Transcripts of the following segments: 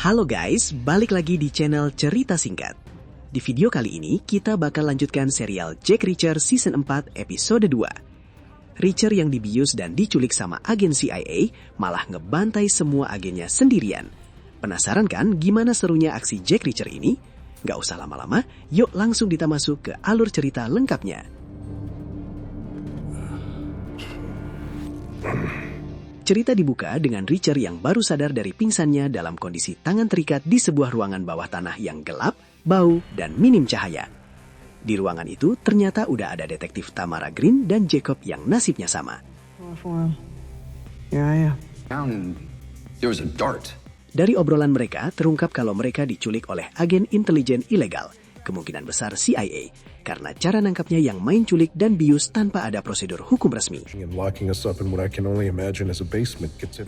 Halo guys, balik lagi di channel Cerita Singkat. Di video kali ini, kita bakal lanjutkan serial Jack Reacher Season 4 episode 2. Reacher yang dibius dan diculik sama agen CIA malah ngebantai semua agennya sendirian. Penasaran kan gimana serunya aksi Jack Reacher ini? Gak usah lama-lama, yuk langsung kita masuk ke alur cerita lengkapnya. Cerita dibuka dengan Reacher yang baru sadar dari pingsannya dalam kondisi tangan terikat di sebuah ruangan bawah tanah yang gelap, bau, dan minim cahaya. Di ruangan itu ternyata udah ada detektif Tamara Green dan Jacob yang nasibnya sama. Dari obrolan mereka terungkap kalau mereka diculik oleh agen intelijen ilegal, kemungkinan besar CIA, karena cara nangkapnya yang main culik dan bius tanpa ada prosedur hukum resmi.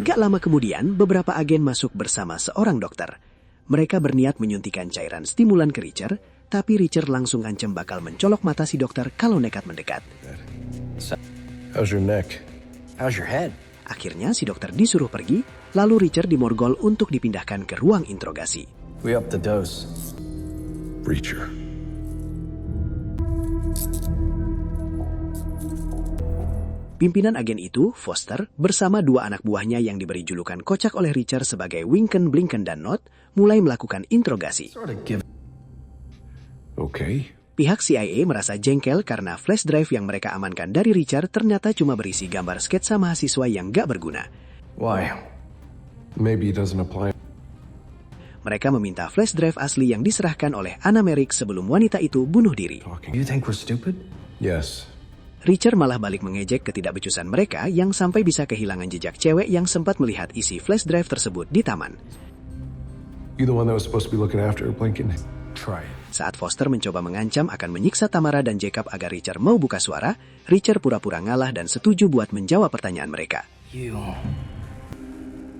Gak lama kemudian, beberapa agen masuk bersama seorang dokter. Mereka berniat menyuntikan cairan stimulan ke Reacher, tapi Reacher langsung ngancam bakal mencolok mata si dokter kalau nekat mendekat. How's your neck? How's your head? Akhirnya si dokter disuruh pergi, lalu Reacher dimorgol untuk dipindahkan ke ruang interogasi. We up the dose. Reacher. Pimpinan agen itu, Foster, bersama dua anak buahnya yang diberi julukan kocak oleh Reacher sebagai Winken, Blinken, dan Not, mulai melakukan interogasi. Okay. Pihak CIA merasa jengkel karena flash drive yang mereka amankan dari Reacher ternyata cuma berisi gambar sketsa mahasiswa yang gak berguna. Why? Maybe it doesn't apply. Mereka meminta flash drive asli yang diserahkan oleh Anna Merrick sebelum wanita itu bunuh diri. You think we're stupid? Yes. Reacher malah balik mengejek ketidakbecusan mereka yang sampai bisa kehilangan jejak cewek yang sempat melihat isi flash drive tersebut di taman. You the one that was supposed to be looking after Blinken? Try it. Saat Foster mencoba mengancam akan menyiksa Tamara dan Jacob agar Reacher mau buka suara, Reacher pura-pura ngalah dan setuju buat menjawab pertanyaan mereka.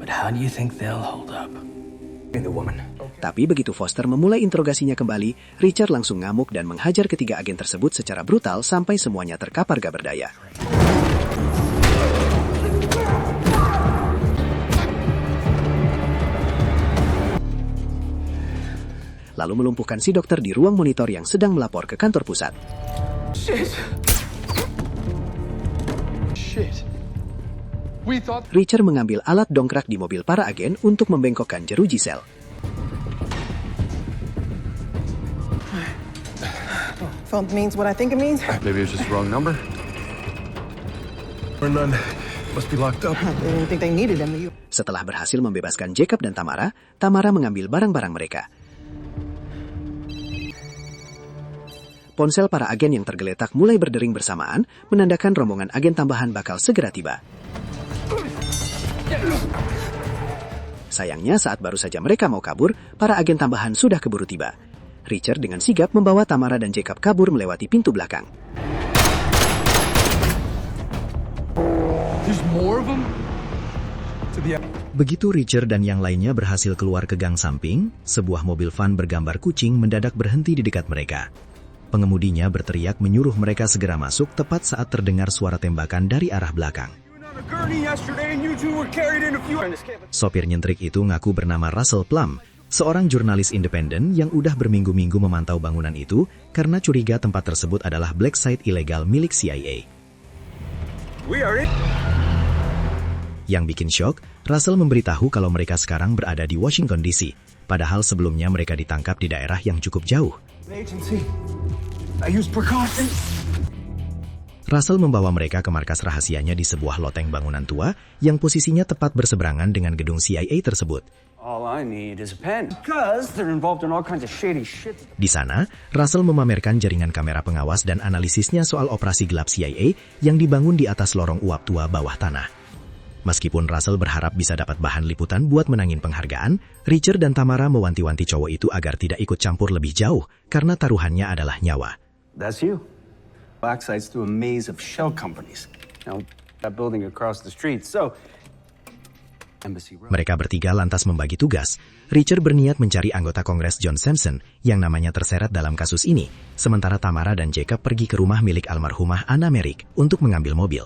But how do you think they'll hold up? The woman. Tapi begitu Foster memulai interogasinya kembali, Reacher langsung ngamuk dan menghajar ketiga agen tersebut secara brutal sampai semuanya terkapar gak berdaya. Lalu melumpuhkan si dokter di ruang monitor yang sedang melapor ke kantor pusat. Reacher mengambil alat dongkrak di mobil para agen untuk membengkokkan jeruji sel. Phone means what I think it means. Maybe it's just the wrong number. Or none. Must be locked up. They didn't think they needed them. Setelah berhasil membebaskan Jacob dan Tamara, Tamara mengambil barang-barang mereka. Ponsel para agen yang tergeletak mulai berdering bersamaan, menandakan rombongan agen tambahan bakal segera tiba. Sayangnya saat baru saja mereka mau kabur, para agen tambahan sudah keburu tiba. Reacher dengan sigap membawa Tamara dan Jacob kabur melewati pintu belakang. Begitu Reacher dan yang lainnya berhasil keluar ke gang samping, sebuah mobil van bergambar kucing mendadak berhenti di dekat mereka. Pengemudinya berteriak menyuruh mereka segera masuk tepat saat terdengar suara tembakan dari arah belakang. Sopir nyentrik itu ngaku bernama Russell Plum, seorang jurnalis independen yang udah berminggu-minggu memantau bangunan itu karena curiga tempat tersebut adalah black site ilegal milik CIA. Yang bikin shock, Russell memberitahu kalau mereka sekarang berada di Washington DC, padahal sebelumnya mereka ditangkap di daerah yang cukup jauh. Russell membawa mereka ke markas rahasianya di sebuah loteng bangunan tua yang posisinya tepat berseberangan dengan gedung CIA tersebut. Di sana, Russell memamerkan jaringan kamera pengawas dan analisisnya soal operasi gelap CIA yang dibangun di atas lorong uap tua bawah tanah. Meskipun Russell berharap bisa dapat bahan liputan buat menangin penghargaan, Reacher dan Tamara mewanti-wanti cowok itu agar tidak ikut campur lebih jauh karena taruhannya adalah nyawa. That's you. Black sites through a maze of shell companies. Now, that building across the street, so... Mereka bertiga lantas membagi tugas. Reacher berniat mencari anggota Kongres John Sampson yang namanya terseret dalam kasus ini, sementara Tamara dan Jacob pergi ke rumah milik almarhumah Anna Merrick untuk mengambil mobil.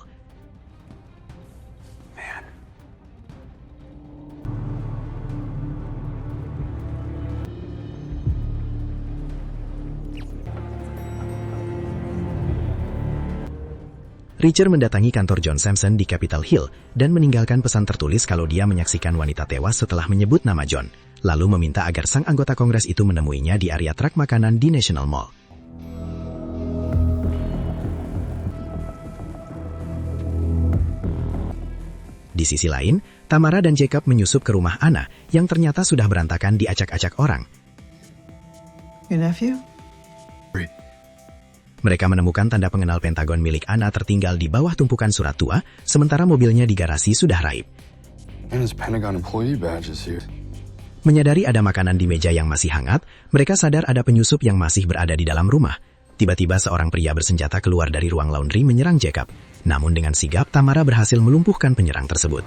Richard mendatangi kantor John Sampson di Capitol Hill dan meninggalkan pesan tertulis kalau dia menyaksikan wanita tewas setelah menyebut nama John, lalu meminta agar sang anggota Kongres itu menemuinya di area truk makanan di National Mall. Di sisi lain, Tamara dan Jacob menyusup ke rumah Anna yang ternyata sudah berantakan diacak-acak orang. Your nephew? Mereka menemukan tanda pengenal Pentagon milik Anna tertinggal di bawah tumpukan surat tua, sementara mobilnya di garasi sudah raib. Anna's Pentagon employee badge is here. Menyadari ada makanan di meja yang masih hangat, mereka sadar ada penyusup yang masih berada di dalam rumah. Tiba-tiba seorang pria bersenjata keluar dari ruang laundry menyerang Jacob. Namun dengan sigap, Tamara berhasil melumpuhkan penyerang tersebut.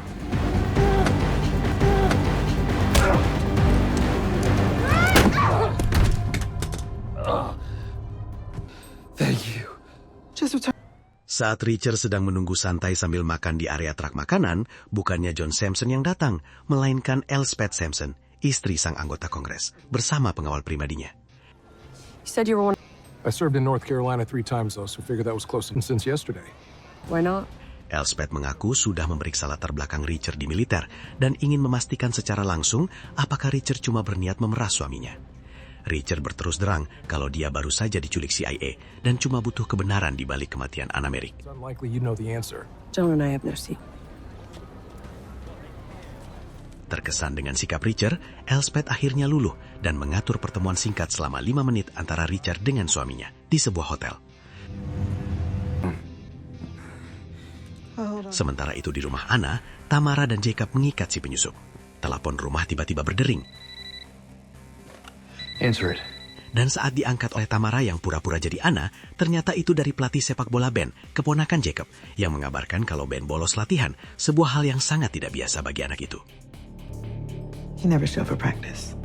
Thank you. Just return. Saat Richard sedang menunggu santai sambil makan di area truk makanan, bukannya John Sampson yang datang, melainkan Elspeth Sampson, istri sang anggota Kongres, bersama pengawal pribadinya. You said you were one. I served in North Carolina 3 times, though, so figured that was close since yesterday. Why not? Elspeth mengaku sudah memeriksa latar belakang Richard di militer dan ingin memastikan secara langsung apakah Richard cuma berniat memeras suaminya. Richard berterus terang kalau dia baru saja diculik CIA dan cuma butuh kebenaran di balik kematian Anna Merrick. It's unlikely you know the answer. John and I have no secret. Terkesan dengan sikap Richard, Elspeth akhirnya luluh dan mengatur pertemuan singkat selama 5 menit antara Richard dengan suaminya di sebuah hotel. Sementara itu di rumah Anna, Tamara dan Jacob mengikat si penyusup. Telepon rumah tiba-tiba berdering. Answer it. Dan saat diangkat oleh Tamara yang pura-pura jadi Anna, ternyata itu dari pelatih sepak bola Ben, keponakan Jacob, yang mengabarkan kalau Ben bolos latihan, sebuah hal yang sangat tidak biasa bagi anak itu. He never showed for practice.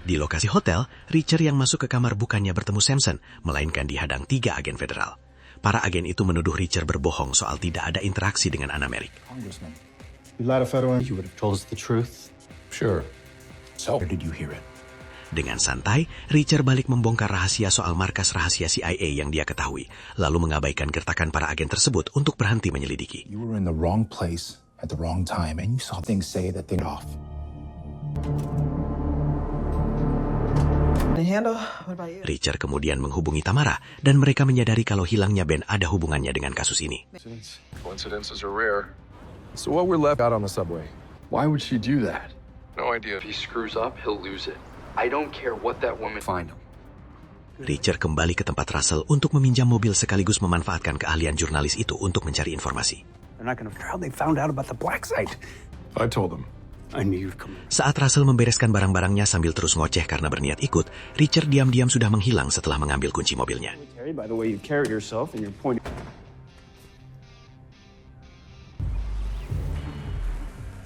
Di lokasi hotel, Richard yang masuk ke kamar bukannya bertemu Sampson, melainkan dihadang 3 agen federal. Para agen itu menuduh Richard berbohong soal tidak ada interaksi dengan Anna Merrick. Congressman, you lied to federal. You would have told us the truth. Sure. So, where did you hear it? Dengan santai, Richard balik membongkar rahasia soal markas rahasia CIA yang dia ketahui, lalu mengabaikan gertakan para agen tersebut untuk berhenti menyelidiki. You were in the wrong place at the wrong time, and you saw things say that they're off. Richard kemudian menghubungi Tamara, dan mereka menyadari kalau hilangnya Ben ada hubungannya dengan kasus ini. Coincidences are rare. So what we're left out on the subway? Why would she do that? No idea. If he screws up, he'll lose it. I don't care what that woman find him. Richard kembali ke tempat Russell untuk meminjam mobil sekaligus memanfaatkan keahlian jurnalis itu untuk mencari informasi. They're not going to how they found out about the black site. I told them. I knew you'd come. Saat Russell membereskan barang-barangnya sambil terus ngoceh karena berniat ikut, Richard diam-diam sudah menghilang setelah mengambil kunci mobilnya. By the way you carry yourself and your point.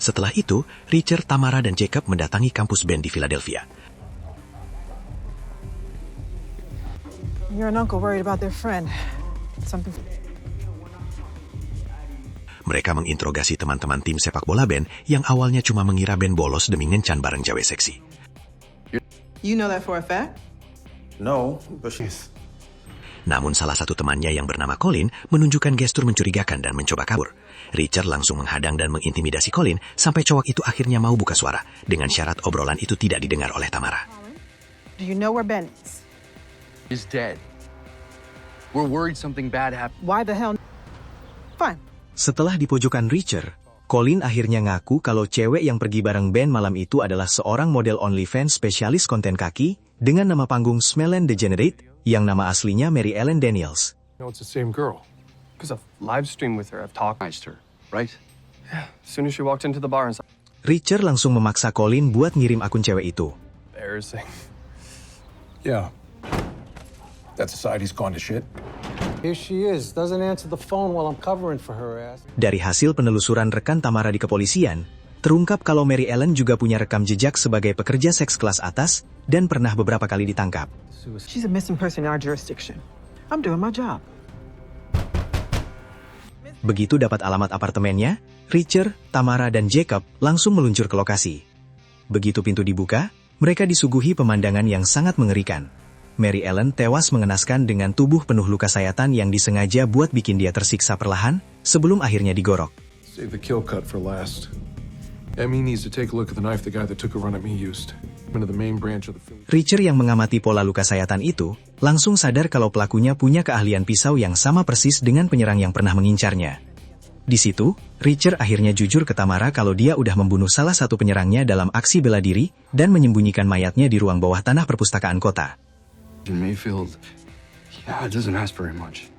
Setelah itu, Richard, Tamara, dan Jacob mendatangi kampus Ben di Philadelphia. You're an uncle worried about their friend. Something. Mereka menginterogasi teman-teman tim sepak bola Ben yang awalnya cuma mengira Ben bolos demi ngencan bareng cewek seksi. You know that for a fact? No, but she's... Namun salah satu temannya yang bernama Colin menunjukkan gestur mencurigakan dan mencoba kabur. Richard langsung menghadang dan mengintimidasi Colin sampai cowok itu akhirnya mau buka suara dengan syarat obrolan itu tidak didengar oleh Tamara. Do you know where Ben is? He's dead. We're worried something bad happened. Why the hell? Fine. Setelah di pojokan Richard, Colin akhirnya ngaku kalau cewek yang pergi bareng Ben malam itu adalah seorang model OnlyFans spesialis konten kaki dengan nama panggung Smell and Degenerate yang nama aslinya Mary Ellen Daniels. No, it's the same girl. Because I've live streamed with her. I've talked Her, right? as soon as she walked into the bar and saw Richard langsung memaksa Colin buat ngirim akun cewek itu. embarrassing. Yeah. That society's gone to shit. Here she is, doesn't answer the phone while I'm covering for her ass. Dari hasil penelusuran rekan Tamara di kepolisian, terungkap kalau Mary Ellen juga punya rekam jejak sebagai pekerja seks kelas atas dan pernah beberapa kali ditangkap. She's a missing person in our jurisdiction. I'm doing my job. Begitu dapat alamat apartemennya, Richard, Tamara, dan Jacob langsung meluncur ke lokasi. Begitu pintu dibuka, mereka disuguhi pemandangan yang sangat mengerikan. Mary Ellen tewas mengenaskan dengan tubuh penuh luka sayatan yang disengaja buat bikin dia tersiksa perlahan sebelum akhirnya digorok. Save the kill cut for last. Emmy needs to take a look at the knife the guy that took a run at me used. Into the main branch of the Philly. Richer yang mengamati pola luka sayatan itu, langsung sadar kalau pelakunya punya keahlian pisau yang sama persis dengan penyerang yang pernah mengincarnya. Di situ, Richer akhirnya jujur ke Tamara kalau dia udah membunuh salah satu penyerangnya dalam aksi bela diri dan menyembunyikan mayatnya di ruang bawah tanah perpustakaan kota. Mayfield, yeah, it doesn't ask very much.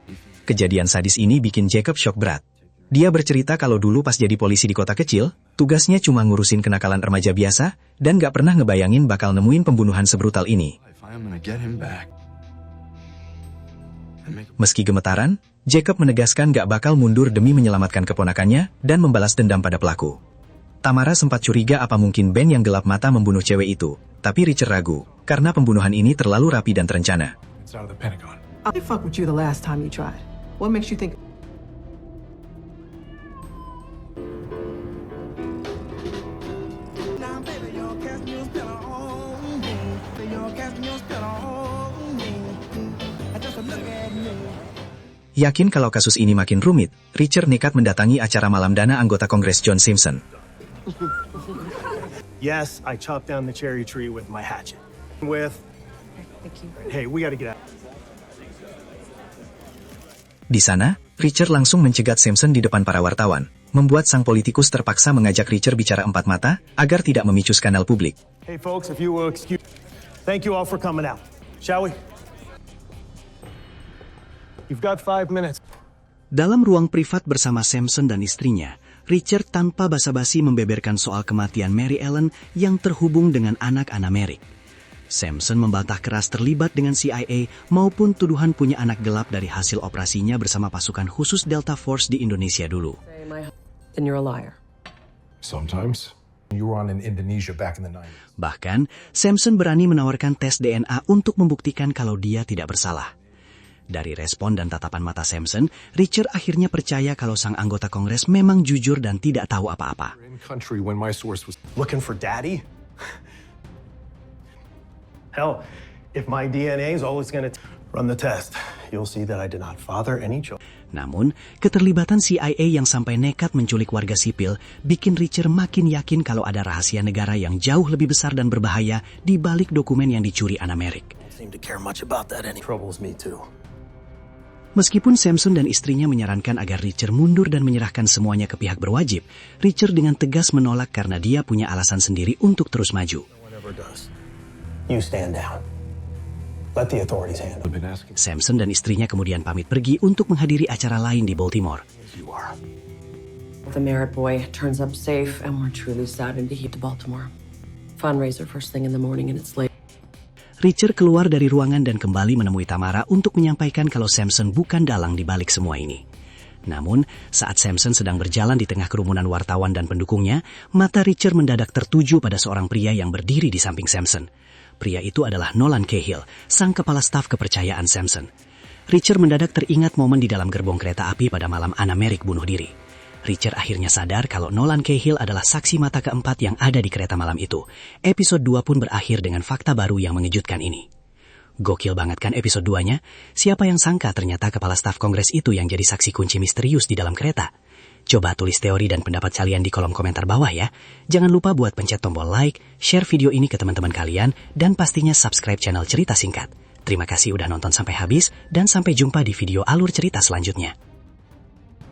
Kejadian sadis ini bikin Jacob shock berat. Dia bercerita kalau dulu pas jadi polisi di kota kecil, tugasnya cuma ngurusin kenakalan remaja biasa dan gak pernah ngebayangin bakal nemuin pembunuhan sebrutal ini. Meski gemetaran, Jacob menegaskan gak bakal mundur demi menyelamatkan keponakannya dan membalas dendam pada pelaku. Tamara sempat curiga apa mungkin Ben yang gelap mata membunuh cewek itu, tapi Richer ragu, karena pembunuhan ini terlalu rapi dan terencana. It's out of the Pentagon. I fucked with you the last time you tried. What makes you think? Yakin kalau kasus ini makin rumit, Richer nekat mendatangi acara malam dana anggota Kongres John Simpson. Yes, I chopped down the cherry tree with my hatchet. Hey, we gotta get out. Di sana, Richer langsung mencegat Simpson di depan para wartawan, membuat sang politikus terpaksa mengajak Richer bicara empat mata agar tidak memicu skandal publik. Hey folks, if you will excuse. Thank you all for coming out. Shall we? You've got 5 minutes. Dalam ruang privat bersama Simpson dan istrinya, Richer tanpa basa-basi membeberkan soal kematian Mary Ellen yang terhubung dengan anak Anna Merrick. Simpson membantah keras terlibat dengan CIA maupun tuduhan punya anak gelap dari hasil operasinya bersama pasukan khusus Delta Force di Indonesia dulu. Then you're a liar. Sometimes. You were on in Indonesia back in the 90s. Bahkan, Simpson berani menawarkan tes DNA untuk membuktikan kalau dia tidak bersalah. Dari respon dan tatapan mata Simpson, Richer akhirnya percaya kalau sang anggota Kongres memang jujur dan tidak tahu apa-apa. In country when my source was Looking for daddy? Hell, if my DNA is always gonna run the test, you'll see that I did not father any children. Namun, keterlibatan CIA yang sampai nekat menculik warga sipil bikin Richer makin yakin kalau ada rahasia negara yang jauh lebih besar dan berbahaya di balik dokumen yang dicuri Anna Merrick. Seem to care much about that any troubles me too. Meskipun Simpson dan istrinya menyarankan agar Richer mundur dan menyerahkan semuanya ke pihak berwajib, Richer dengan tegas menolak karena dia punya alasan sendiri untuk terus maju. Whatever does. You stand down. Let the authorities handle. been asking. Simpson dan istrinya kemudian pamit pergi untuk menghadiri acara lain di Baltimore. You are. The Merritt boy turns up safe, and we're truly saddened to head to Baltimore. Fundraiser first thing in the morning, and it's late. Richer keluar dari ruangan dan kembali menemui Tamara untuk menyampaikan kalau Simpson bukan dalang di balik semua ini. Namun, saat Simpson sedang berjalan di tengah kerumunan wartawan dan pendukungnya, mata Richer mendadak tertuju pada seorang pria yang berdiri di samping Simpson. Pria itu adalah Nolan Cahill, sang kepala staf kepercayaan Simpson. Richer mendadak teringat momen di dalam gerbong kereta api pada malam Anna Merrick bunuh diri. Richer akhirnya sadar kalau Nolan Cahill adalah saksi mata keempat yang ada di kereta malam itu. Episode 2 pun berakhir dengan fakta baru yang mengejutkan ini. Gokil banget kan episode 2-nya? Siapa yang sangka ternyata kepala staf Kongres itu yang jadi saksi kunci misterius di dalam kereta? Coba tulis teori dan pendapat kalian di kolom komentar bawah ya. Jangan lupa buat pencet tombol like, share video ini ke teman-teman kalian, dan pastinya subscribe channel Cerita Singkat. Terima kasih udah nonton sampai habis, dan sampai jumpa di video alur cerita selanjutnya.